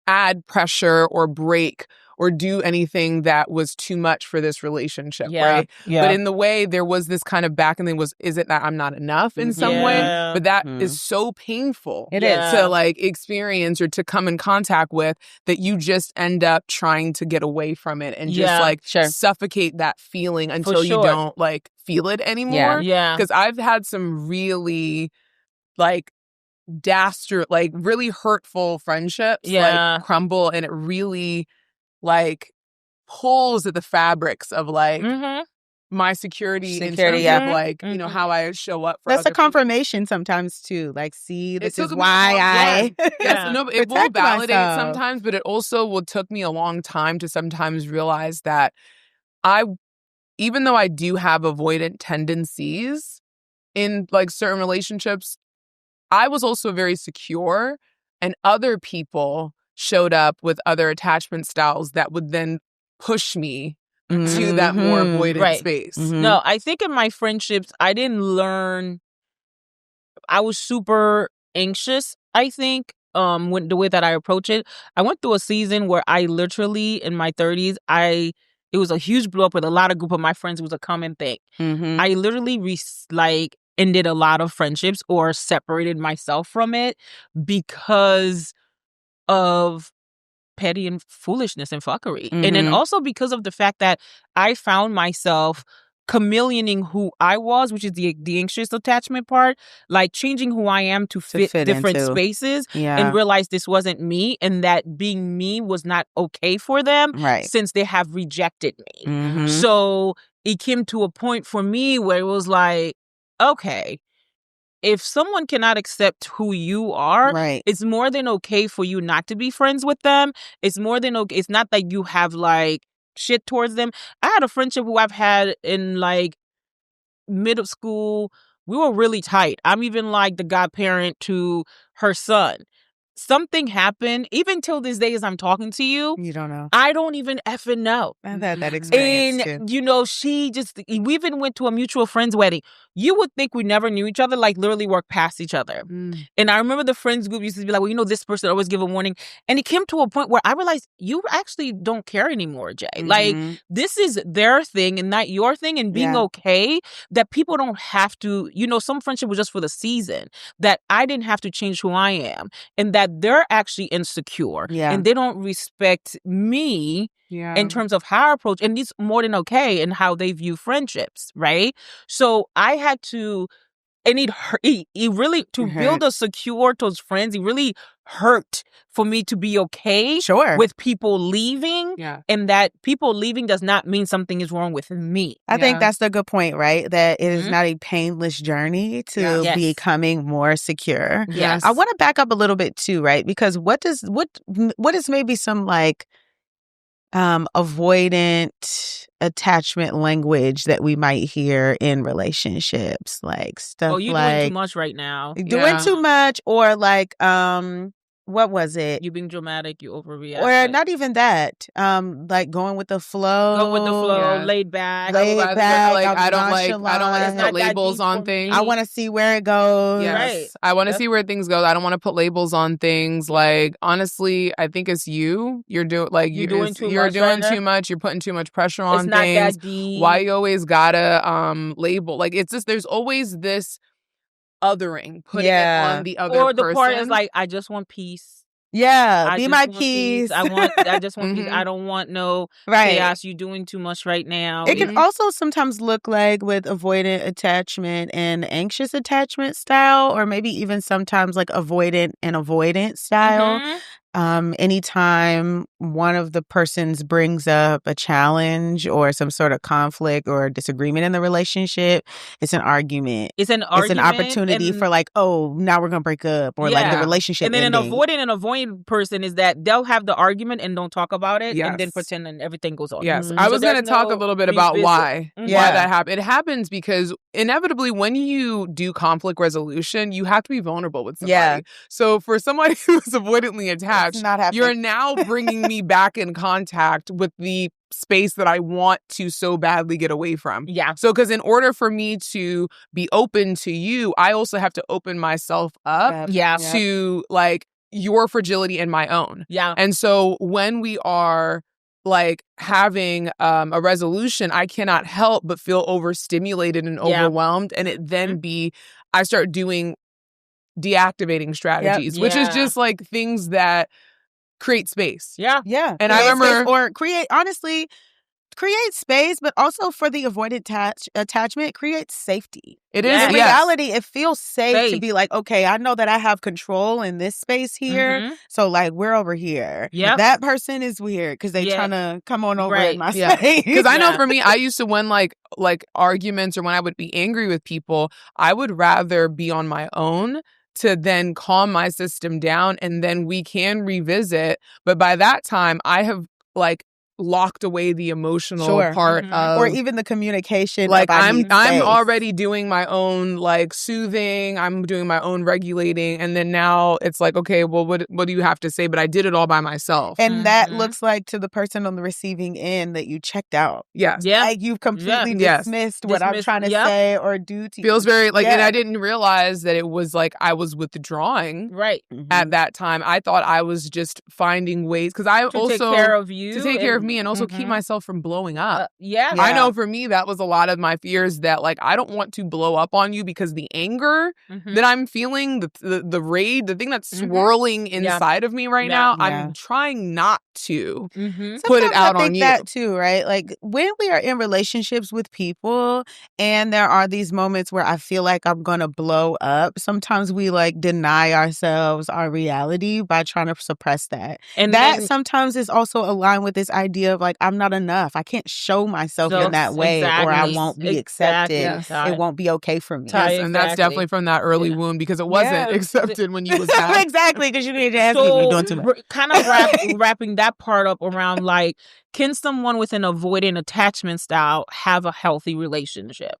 add pressure or break or do anything that was too much for this relationship, right? Yeah. But in the way, there was this kind of back and thing was, is it that I'm not enough in some way? Yeah. But that is so painful It is. to like experience or to come in contact with that you just end up trying to get away from it and just Yeah, like sure. suffocate that feeling until you sure. don't like feel it anymore. Yeah. Because I've had some really like like really hurtful friendships Yeah. like crumble, and it really like pulls at the fabrics of like my security in Security, terms yeah. of like you know how I show up for That's other a confirmation sometimes too. Like, see, this took is me a why long- I. Yes, no, it will protect validate myself. sometimes, but it also will took me a long time to sometimes realize that even though I do have avoidant tendencies in like certain relationships, I was also very secure, and other people showed up with other attachment styles that would then push me to that more Mhm. avoidant Right. space. Mhm. No, I think in my friendships, I didn't learn. I was super anxious, I think, when the way that I approach it. I went through a season where I literally, in my 30s, it was a huge blow up with a lot of group of my friends. It was a common thing. Mhm. I literally ended a lot of friendships or separated myself from it because of petty and foolishness and fuckery. And then also because of the fact that I found myself chameleoning who I was, which is the anxious attachment part, like changing who I am to fit different into spaces, Yeah. and realize this wasn't me, and that being me was not okay for them, Right. since they have rejected me. Mhm. So it came to a point for me where it was like, okay, if someone cannot accept who you are, Right. it's more than okay for you not to be friends with them. It's more than okay. It's not that you have like shit towards them. I had a friendship who I've had in like middle school. We were really tight. I'm even like the godparent to her son. Something happened, even till this day as I'm talking to you, You don't know. I don't even effing know. I've had that experience too. And, you know, we even went to a mutual friend's wedding. You would think we never knew each other, like literally worked past each other. And I remember the friends group used to be like, well, you know, this person always give a warning. And it came to a point where I realized you actually don't care anymore, Jay. Like, this is their thing and not your thing, and being okay that people don't have to, you know, some friendship was just for the season, that I didn't have to change who I am, and that they're actually insecure and they don't respect me in terms of how I approach, and it's more than okay in how they view friendships, right? So I had to, and it really, to build a secure towards friends, it really hurt for me to be okay with people leaving, and that people leaving does not mean something is wrong with me. I think that's the good point, right? That it is not a painless journey to becoming more secure. Yes. I want to back up a little bit too, right? Because what is maybe some like avoidant attachment language that we might hear in relationships, like stuff Oh, you're like doing too much right now. doing too much, or like what was it? You being dramatic, you overreact. Or not even that. Like going with the flow. Go with the flow, laid back. Laid back. Like I'm I don't like nonchalant. to put labels on things. I want to see where it goes. Yes. Right. I want to see where things go. I don't want to put labels on things. Like, honestly, I think it's you. You're doing like You're doing too you're much doing right too much. You're putting too much pressure on It's not things. that deep. Why you always gotta label? Like, it's just, there's always this othering, putting it on the other or the person. part is like, I just want peace. Yeah, I be just my want peace. I just want peace. I don't want no chaos. You doing too much right now. It can also sometimes look like with avoidant attachment and anxious attachment style, or maybe even sometimes like avoidant and avoidant style. Anytime one of the persons brings up a challenge or some sort of conflict or disagreement in the relationship, it's an argument. It's an opportunity for like, oh, now we're gonna break up, or like the relationship. And then ending. an avoidant person is that they'll have the argument and don't talk about it, and then pretend and everything goes on. Yes, I was going to talk a little bit about why that happened. It happens because inevitably, when you do conflict resolution, you have to be vulnerable with somebody. Yeah. So for somebody who's avoidantly attached, you're now bringing me back in contact with the space that I want to so badly get away from. Yeah. So, because in order for me to be open to you, I also have to open myself up to like your fragility and my own. Yeah. And so when we are like having a resolution, I cannot help but feel overstimulated and overwhelmed. And it then I start doing deactivating strategies, which is just like things that create space. Yeah. And I remember, or create space, but also for the avoidant attachment, create safety. It is. In reality, it feels safe to be like, okay, I know that I have control in this space here. So like, we're over here. That person is weird because they trying to come on over in my space. Because I know for me, I used to, when like arguments or when I would be angry with people, I would rather be on my own to then calm my system down, and then we can revisit. But by that time, I have like locked away the emotional part of, or even the communication. Like I'm already doing my own like soothing. I'm doing my own regulating, and then now it's like, okay, well, what do you have to say? But I did it all by myself, and that looks like to the person on the receiving end that you checked out. Yes, like you've completely dismissed what I'm trying to say or do to you. Feels very like, and I didn't realize that it was like I was withdrawing. Right at that time, I thought I was just finding ways because I also take care of you, to take care of me and also keep myself from blowing up. Yeah. I know for me, that was a lot of my fears that like, I don't want to blow up on you because the anger that I'm feeling, the rage, the thing that's swirling inside of me right now, I'm trying not to put it out on you. That too, right? Like when we are in relationships with people and there are these moments where I feel like I'm going to blow up, sometimes we like deny ourselves our reality by trying to suppress that. And that sometimes is also aligned with this idea of like, I'm not enough. I can't show myself in that way or I won't be accepted. It won't be okay for me. Yes, and that's definitely from that early wound because it wasn't accepted when you was out. Exactly, because you need to ask me if you're doing too much. Kind of wrapping that part up around like, can someone with an avoidant attachment style have a healthy relationship?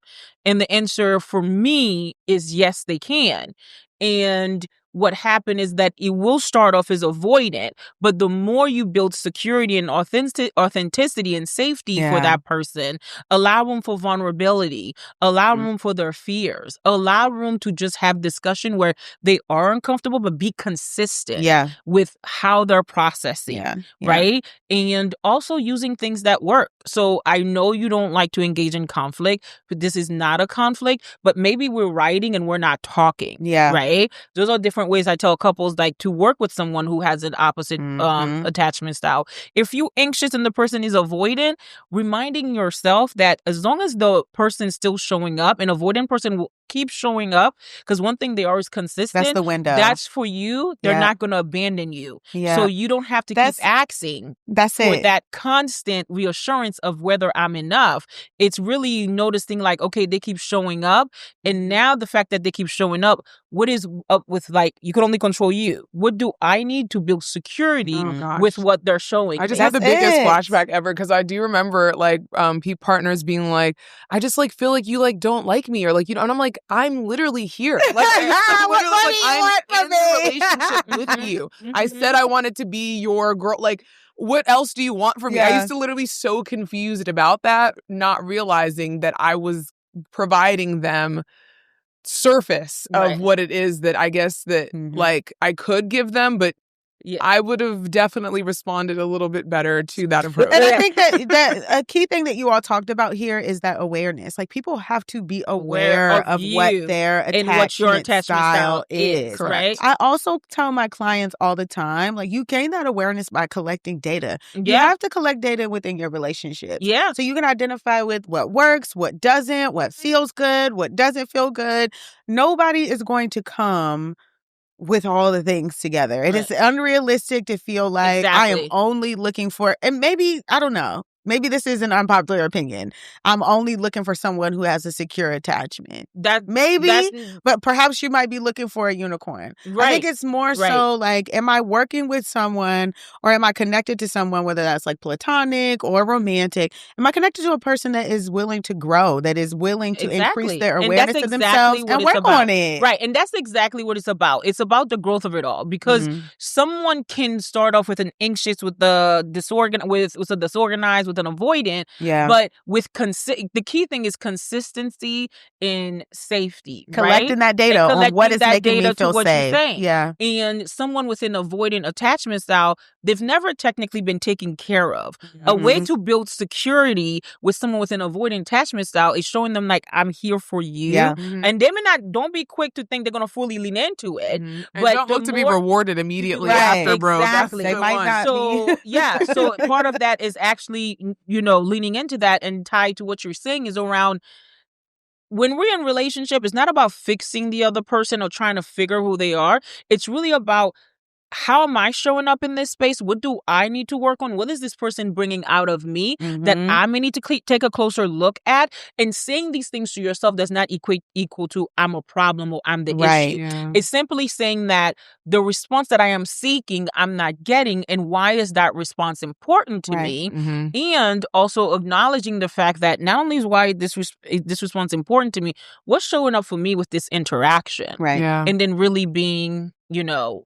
And the answer for me is yes, they can. And what happened is that it will start off as avoidant, but the more you build security and authenticity and safety for that person, allow room for vulnerability, allow room for their fears, allow room to just have discussion where they are uncomfortable, but be consistent with how they're processing, right? And also using things that work. So I know you don't like to engage in conflict, but this is not a conflict, but maybe we're writing and we're not talking, right? Those are different ways I tell couples like to work with someone who has an opposite attachment style. If you're anxious and the person is avoidant, reminding yourself that as long as the person's still showing up, an avoidant person will keep showing up because one thing they are is consistent. That's the window. That's for you. They're not going to abandon you. So you don't have to keep asking for that constant reassurance of whether I'm enough. It's really noticing like, okay, they keep showing up. And now the fact that they keep showing up, what is up with like, you can only control you. What do I need to build security with what they're showing? I just had the biggest flashback ever because I do remember like partners being like, I just like feel like you like don't like me or like, you know, and I'm like, I'm literally here. Like, I'm in a relationship with you. I said I wanted to be your girl. Like, what else do you want from me? I used to literally be so confused about that, not realizing that I was providing them surface of what it is that I guess that like I could give them, but I would have definitely responded a little bit better to that approach. And I think that a key thing that you all talked about here is that awareness. Like people have to be aware of what their attachment style is. Right? I also tell my clients all the time, like you gain that awareness by collecting data. You have to collect data within your relationship. So you can identify with what works, what doesn't, what feels good, what doesn't feel good. Nobody is going to come with all the things together. It is unrealistic to feel like I am only looking for, and maybe, I don't know, maybe this is an unpopular opinion. I'm only looking for someone who has a secure attachment. But perhaps you might be looking for a unicorn. I think it's more so like, am I working with someone or am I connected to someone, whether that's like platonic or romantic? Am I connected to a person that is willing to grow, that is willing to increase their awareness of themselves and work on it? Right. And that's exactly what it's about. It's about the growth of it all because someone can start off with an anxious, with the disorganized, with an avoidant, but with the key thing is consistency and safety. Collecting that data on what is making me feel safe. And someone with an avoidant attachment style, they've never technically been taken care of. A way to build security with someone with an avoidant attachment style is showing them like, I'm here for you. And they may not, don't be quick to think they're going to fully lean into it. But don't look to be rewarded immediately after, bro. Exactly. They might not be. So part of that is actually, you know, leaning into that and tied to what you're saying is around when we're in relationship, it's not about fixing the other person or trying to figure who they are. It's really about how am I showing up in this space? What do I need to work on? What is this person bringing out of me that I may need to take a closer look at? And saying these things to yourself does not equal to I'm a problem or I'm the issue. It's simply saying that the response that I am seeking, I'm not getting. And why is that response important to me? And also acknowledging the fact that not only is why this response important to me, what's showing up for me with this interaction? And then really being, you know,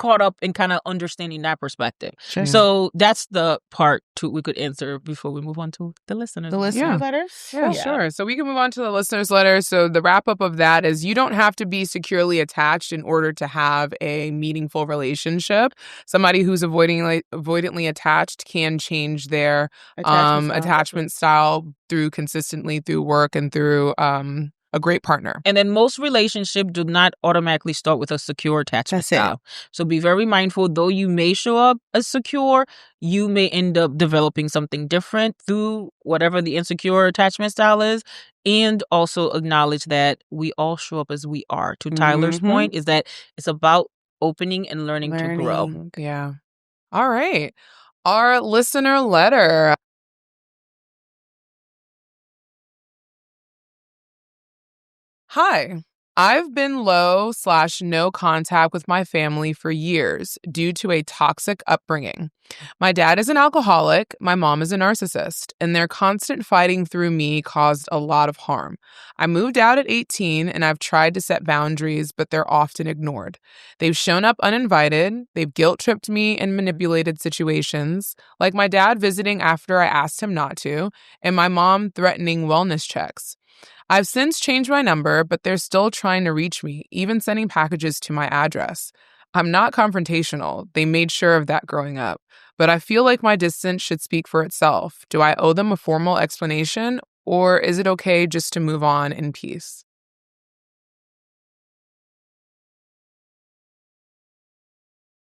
caught up in kind of understanding that perspective. Sure. So that's the part we could answer before we move on to the listeners. The listener letters? Yeah, sure. So we can move on to the listener's letter. So the wrap up of that is you don't have to be securely attached in order to have a meaningful relationship. Somebody who's avoidantly attached can change their attachment style consistently through work and through a great partner. And then most relationships do not automatically start with a secure attachment style. So be very mindful. Though you may show up as secure, you may end up developing something different through whatever the insecure attachment style is. And also acknowledge that we all show up as we are. To Tyler's point is that it's about opening and learning to grow. Yeah. All right. Our listener letter. Hi, I've been low/no contact with my family for years due to a toxic upbringing. My dad is an alcoholic, my mom is a narcissist, and their constant fighting through me caused a lot of harm. I moved out at 18 and I've tried to set boundaries, but they're often ignored. They've shown up uninvited, they've guilt-tripped me in manipulated situations, like my dad visiting after I asked him not to, and my mom threatening wellness checks. I've since changed my number, but they're still trying to reach me, even sending packages to my address. I'm not confrontational. They made sure of that growing up. But I feel like my distance should speak for itself. Do I owe them a formal explanation, or is it okay just to move on in peace?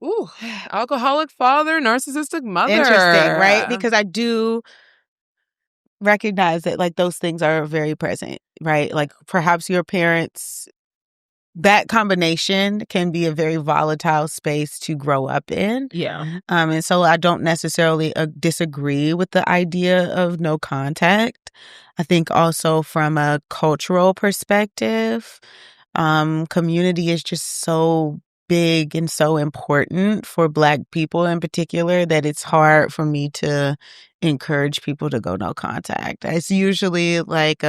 Ooh, alcoholic father, narcissistic mother. Interesting, right? Because I do recognize that like those things are very present, right? Like perhaps your parents, that combination can be a very volatile space to grow up in. Yeah. And so I don't necessarily disagree with the idea of no contact. I think also from a cultural perspective, community is just so big and so important for Black people in particular that it's hard for me to encourage people to go no contact. It's usually like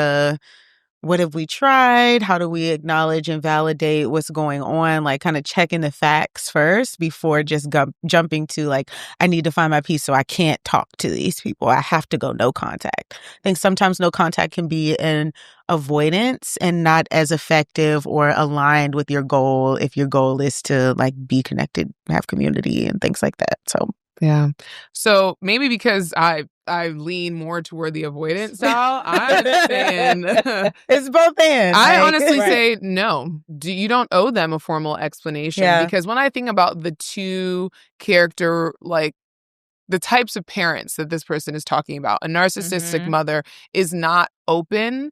what have we tried? How do we acknowledge and validate what's going on? Like kind of checking the facts first before just jumping to like, I need to find my peace so I can't talk to these people. I have to go no contact. I think sometimes no contact can be an avoidance and not as effective or aligned with your goal if your goal is to like be connected, have community and things like that. So yeah. So maybe because I lean more toward the avoidant style, I'm saying it's both ends. I honestly say no. You don't owe them a formal explanation because when I think about the two character, like the types of parents that this person is talking about, a narcissistic mother is not open.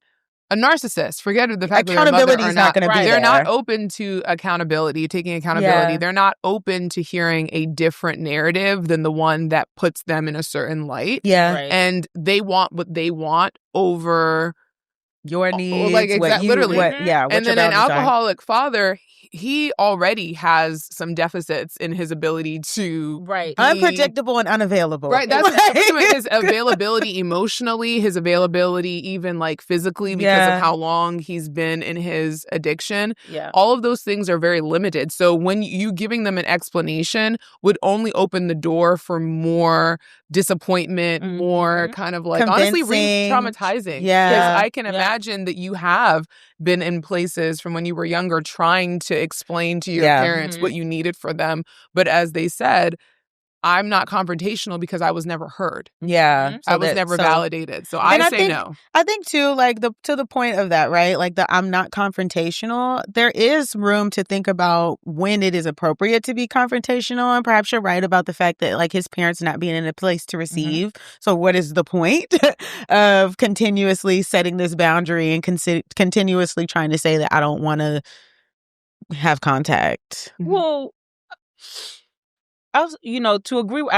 A narcissist, forget the fact that accountability is not going to be there. They're not open to accountability, taking accountability. Yeah. They're not open to hearing a different narrative than the one that puts them in a certain light. Yeah. Right. And they want what they want over your needs. Like literally. And then an alcoholic father, he already has some deficits in his ability to be unpredictable and unavailable. Right. That's his availability emotionally, his availability even like physically because of how long he's been in his addiction. Yeah. All of those things are very limited. So when you giving them an explanation would only open the door for more disappointment, more kind of like honestly re-traumatizing. Yeah. Because I can imagine that you have been in places from when you were younger trying to explain to your parents what you needed for them. But as they said, I'm not confrontational because I was never heard. Yeah. I was never validated. So I say no. I think too, like to the point of that, right? Like I'm not confrontational. There is room to think about when it is appropriate to be confrontational. And perhaps you're right about the fact that like his parents not being in a place to receive. So what is the point of continuously setting this boundary and continuously trying to say that I don't want to have contact? Well, I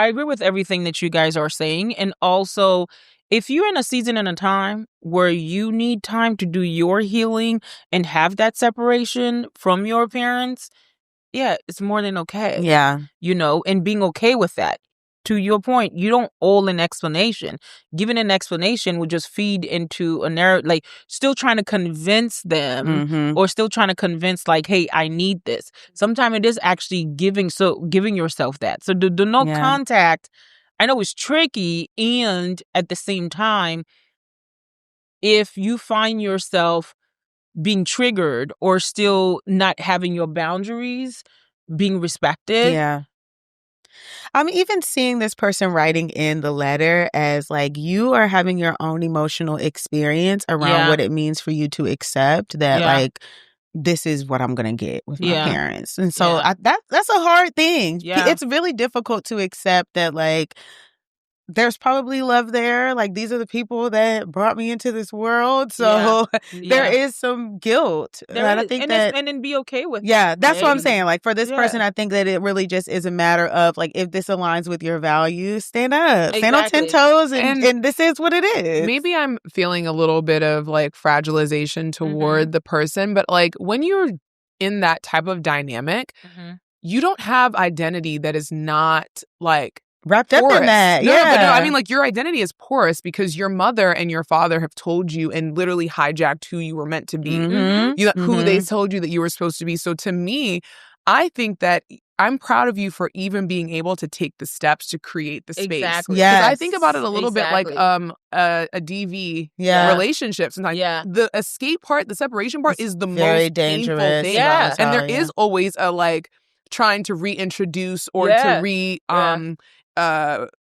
agree with everything that you guys are saying. And also, if you're in a season and a time where you need time to do your healing and have that separation from your parents, it's more than okay. Yeah. And being okay with that. to your point, you don't owe an explanation. Giving an explanation would just feed into a narrative, like still trying to convince them Mhm. or still trying to convince like, hey, I need this. Sometimes it is actually giving yourself that. So the no Yeah. contact, I know it's tricky, and at the same time, if you find yourself being triggered or still not having your boundaries being respected. Yeah. I'm even seeing this person writing in the letter as like you are having your own emotional experience around Yeah. what it means for you to accept that Yeah. like this is what I'm gonna get with my Yeah. parents. And so Yeah. that's a hard thing. Yeah. It's really difficult to accept that like there's probably love there. Like these are the people that brought me into this world. So there Yeah. is some guilt. There And I is. think And that then be okay with yeah, that, that's what I'm right? saying. Like for this Yeah. person, I think that it really just is a matter of like if this aligns with your values, stand up, stand on 10 Exactly. toes, And and this is what it is. Maybe I'm feeling a little bit of like fragilization toward the person, but like when you're in that type of dynamic, you don't have identity that is not like Wrapped up porous. in that. No, yeah. but no, I mean like your identity is porous because your mother and your father have told you and literally hijacked who you were meant to be. Mhm. Who they Mhm. told you that you were supposed to be. So to me, I think that I'm proud of you for even being able to take the steps to create the space. Exactly. Because I Yes. think about it a little bit like Exactly. a DV Yeah. relationship. Sometimes Yeah. the escape part, the separation part It's is the very most painful dangerous. thing. Yeah. And there volatile, is always a like trying to reintroduce or Yeah. to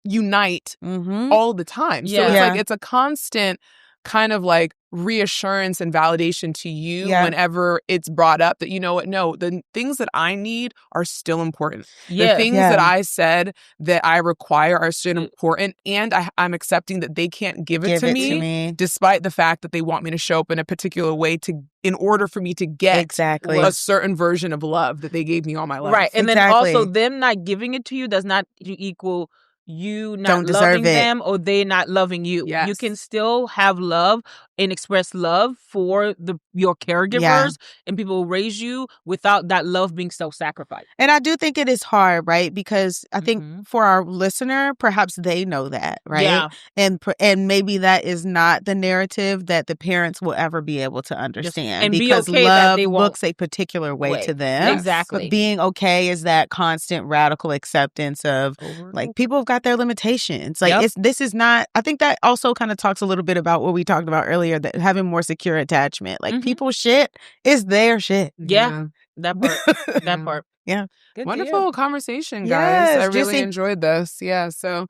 unite Mhm. all the time. So it's Yeah. like it's a constant kind of like reassurance and validation to you Yeah. whenever it's brought up that you know what, no, the things that I need are still important. Yeah. The things Yeah. that I said that I require are still important, and I'm accepting that they can't give it to me despite the fact that they want me to show up in a particular way in order for me to get Exactly. a certain version of love that they gave me all my life. Right. And Exactly. then also them not giving it to you does not equal you not Don't deserve loving it. them or they not loving you. Yes. You can still have love and express love for your caregivers and people who raise you without that love being self-sacrificed. And I do think it is hard, right? Because I think for our listener, perhaps they know that, right? Yeah. And maybe that is not the narrative that the parents will ever be able to understand. and be because okay that love they won't- looks a particular way to them. Exactly. But being okay is that constant radical acceptance of like people have got their limitations. Like this is not, I think that also kind of talks a little bit about what we talked about earlier, that having more secure attachment. Like people's shit is their shit. Yeah. That part. That part. Yeah. Good Wonderful deal. conversation, guys. Yes, I really enjoyed this. Yeah. So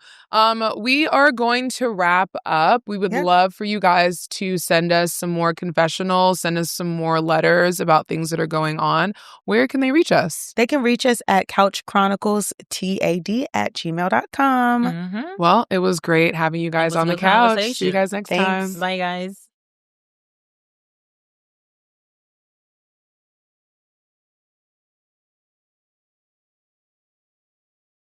we are going to wrap up. We would love for you guys to send us some more confessionals, send us some more letters about things that are going on. Where can they reach us? They can reach us at couchchroniclestad@gmail.com. Well, it was great having you guys on the couch. See you guys next time. Bye, guys.